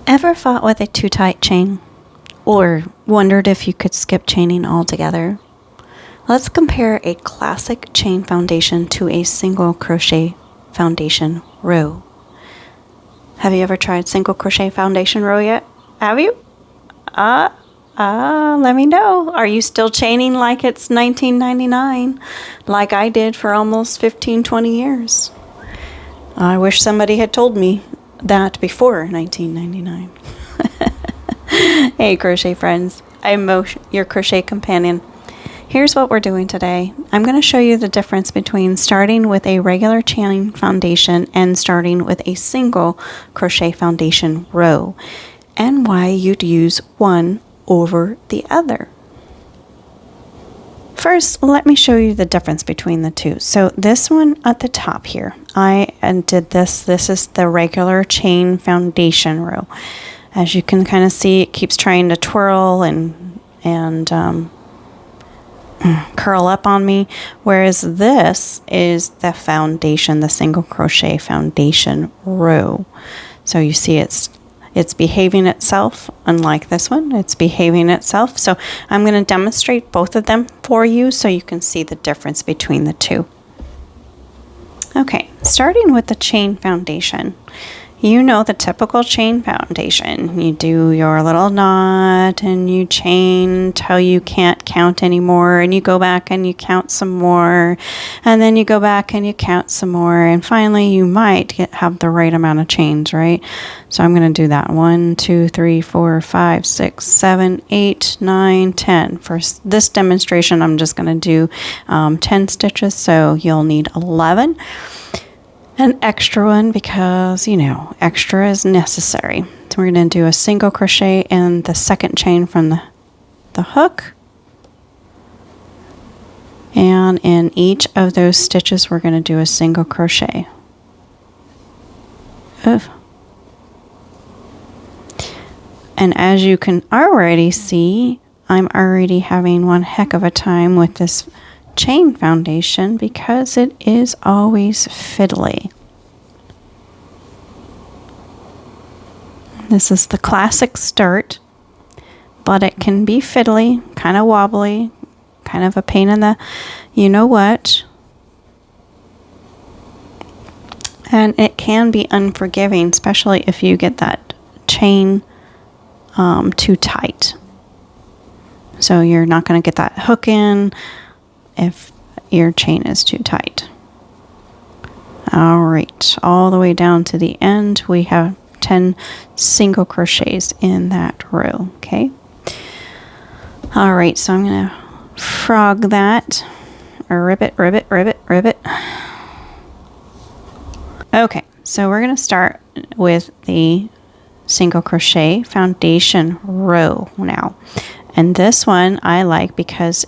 Ever fought with a too tight chain? Or wondered if you could skip chaining altogether? Let's compare a classic chain foundation to a single crochet foundation row. Have you ever tried single crochet foundation row yet? Have you? Let me know. Are you still chaining like it's 1999, like I did for almost 15-20 years? I wish somebody had told me that before 1999. Hey crochet friends, I'm Mo, your crochet companion. Here's what we're doing today. I'm going to show you the difference between starting with a regular chain foundation and starting with a single crochet foundation row, and why you'd use one over the other. First, let me show you the difference between the two. So this one at the top here, I did this. This is the regular chain foundation row. As you can kind of see, it keeps trying to twirl and curl up on me, whereas this is the foundation, the single crochet foundation row. So you see it's behaving itself, unlike this one, it's behaving itself. So I'm going to demonstrate both of them for you so you can see the difference between the two. Okay, starting with the chain foundation. You know the typical chain foundation. You do your little knot and you chain until you can't count anymore, and you go back and you count some more, and then you go back and you count some more, and finally you might have the right amount of chains, right? So I'm going to do that. 1, 2, 3, 4, 5, 6, 7, 8, 9, 10. For this demonstration, I'm just going to do 10 stitches, so you'll need 11. An extra one because, you know, extra is necessary. So we're going to do a single crochet in the second chain from the hook. And in each of those stitches, we're going to do a single crochet. Ooh. And as you can already see, I'm already having one heck of a time with this chain foundation because it is always fiddly. This is the classic start, but it can be fiddly, kind of wobbly, kind of a pain in the you know what, and it can be unforgiving, especially if you get that chain too tight. So you're not going to get that hook in if your chain is too tight. All right, all the way down to the end, we have 10 single crochets in that row, okay? All right, so I'm going to frog that, or ribbit. Okay, so we're going to start with the single crochet foundation row now. And this one I like because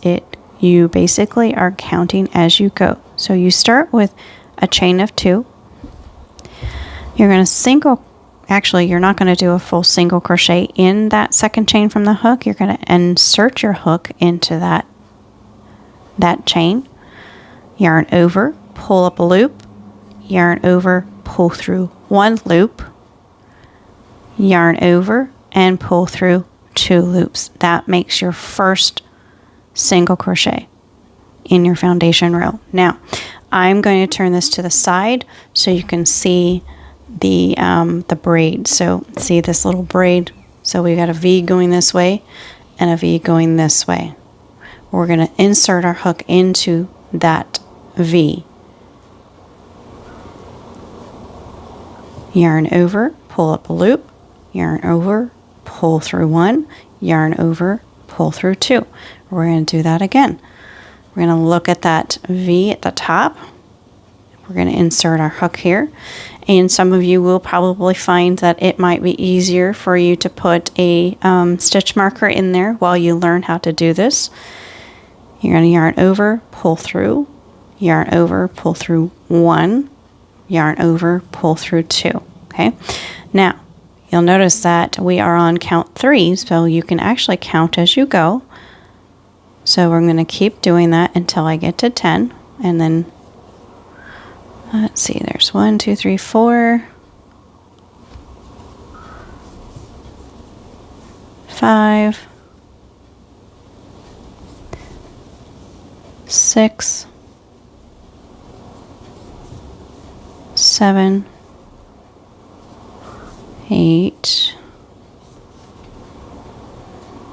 you basically are counting as you go. So you start with a chain of 2. You're going to actually you're not going to do a full single crochet in that second chain from the hook. You're going to insert your hook into that chain, yarn over, pull up a loop, yarn over, pull through 1 loop, yarn over, and pull through 2 loops. That makes your first single crochet in your foundation row. Now I'm going to turn this to the side so you can see the braid. So see this little braid? So we got a V going this way and a V going this way. We're going to insert our hook into that V. Yarn over, pull up a loop, yarn over, pull through 1, yarn over, pull through 2. We're going to do that again. We're going to look at that V at the top. We're going to insert our hook here. And some of you will probably find that it might be easier for you to put a stitch marker in there while you learn how to do this. You're going to yarn over, pull through, yarn over, pull through 1, yarn over, pull through 2. Okay. Now, you'll notice that we are on count 3, so you can actually count as you go. So we're going to keep doing that until I get to 10, and then let's see, there's 1, 2, 3, 4, 5, 6, 7, 8,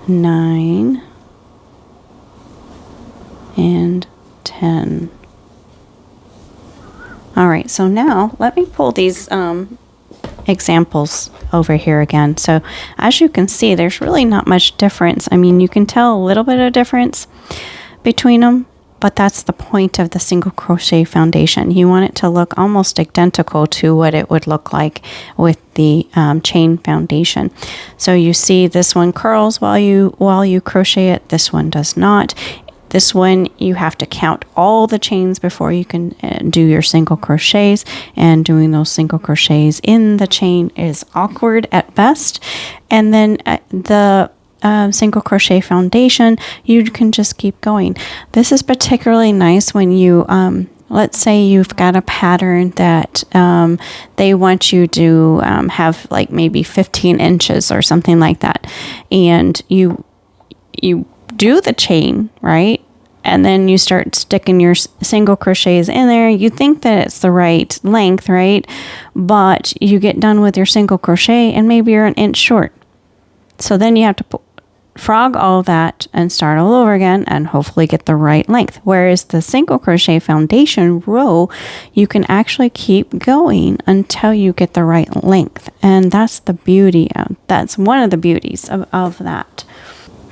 9, and 10. All right, so now let me pull these examples over here again. So as you can see, there's really not much difference. I mean, you can tell a little bit of difference between them, but that's the point of the single crochet foundation. You want it to look almost identical to what it would look like with the chain foundation. So you see this one curls while you crochet it. This one does not. This one, you have to count all the chains before you can do your single crochets, and doing those single crochets in the chain is awkward at best. And then the single crochet foundation, you can just keep going. This is particularly nice when you let's say you've got a pattern that they want you to have like maybe 15 inches or something like that, and you do the chain, right? And then you start sticking your single crochets in there. You think that it's the right length, right? But you get done with your single crochet and maybe you're an inch short. So then you have to frog all that and start all over again and hopefully get the right length. Whereas the single crochet foundation row, you can actually keep going until you get the right length. And that's the beauty of, that's one of the beauties of that.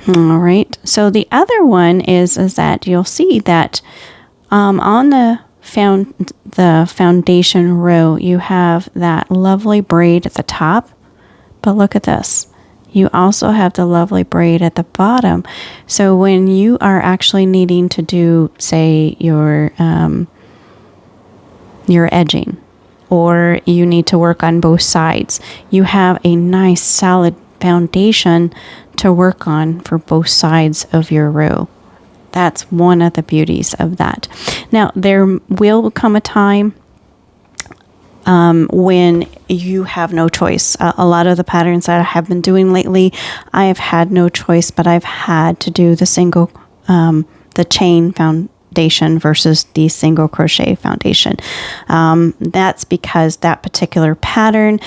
All right, so the other one is that you'll see that on the foundation row, you have that lovely braid at the top, but look at this. You also have the lovely braid at the bottom. So when you are actually needing to do, say, your edging, or you need to work on both sides, you have a nice solid foundation to work on for both sides of your row. That's one of the beauties of that. Now, there will come a time when you have no choice. A lot of the patterns that I have been doing lately, I have had no choice, but I've had to do the single, the chain foundation versus the single crochet foundation. That's because that particular pattern,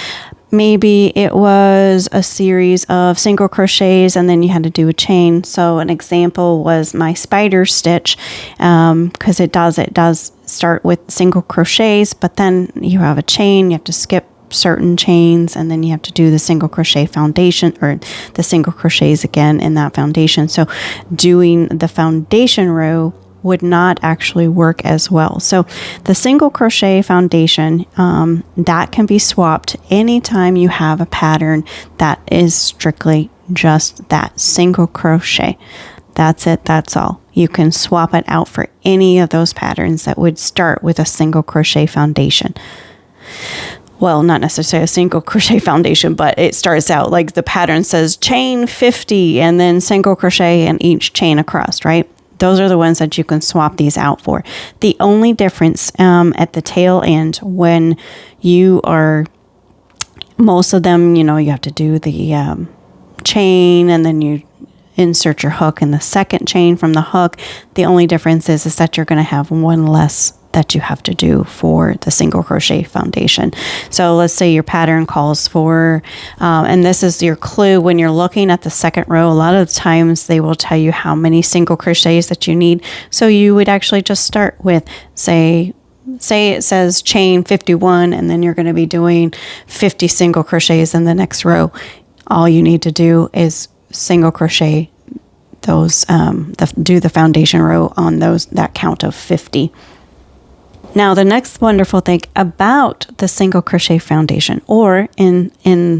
maybe it was a series of single crochets and then you had to do a chain. So an example was my spider stitch, because it does start with single crochets, but then you have a chain, you have to skip certain chains, and then you have to do the single crochet foundation, or the single crochets again in that foundation. So doing the foundation row would not actually work as well. So the single crochet foundation, that can be swapped anytime you have a pattern that is strictly just that single crochet. That's it, that's all. You can swap it out for any of those patterns that would start with a single crochet foundation. Well, not necessarily a single crochet foundation, but it starts out like the pattern says chain 50 and then single crochet in each chain across, right? Those are the ones that you can swap these out for. The only difference at the tail end, when you are, most of them, you know, you have to do the chain and then you insert your hook in the second chain from the hook. The only difference is that you're going to have one less that you have to do for the single crochet foundation. So let's say your pattern calls for, and this is your clue when you're looking at the second row, a lot of the times they will tell you how many single crochets that you need. So you would actually just start with, say it says chain 51, and then you're going to be doing 50 single crochets in the next row. All you need to do is single crochet those, do the foundation row on that count of 50. Now, the next wonderful thing about the single crochet foundation, or in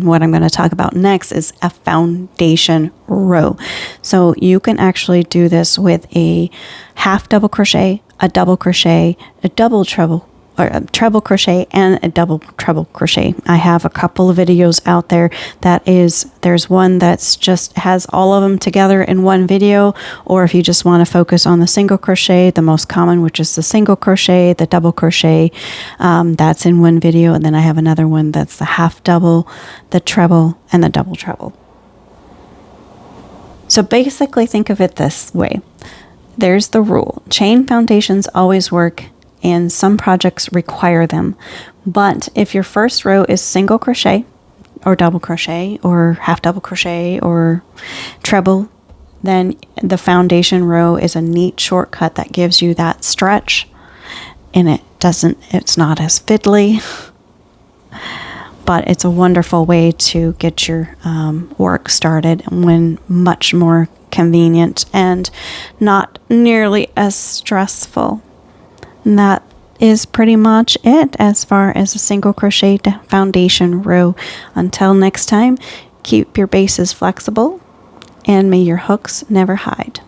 what I'm going to talk about next, is a foundation row. So you can actually do this with a half double crochet, a double crochet, a double treble, or a treble crochet, and a double treble crochet. I have a couple of videos out there there's one that's just has all of them together in one video, or if you just want to focus on the single crochet, the most common, which is the single crochet, the double crochet, that's in one video, and then I have another one that's the half double, the treble, and the double treble. So basically think of it this way. There's the rule. Chain foundations always work and some projects require them. But if your first row is single crochet or double crochet or half double crochet or treble, then the foundation row is a neat shortcut that gives you that stretch, and it's not as fiddly, but it's a wonderful way to get your work started when much more convenient and not nearly as stressful. And that is pretty much it as far as a single crochet foundation row. Until next time, keep your bases flexible and may your hooks never hide.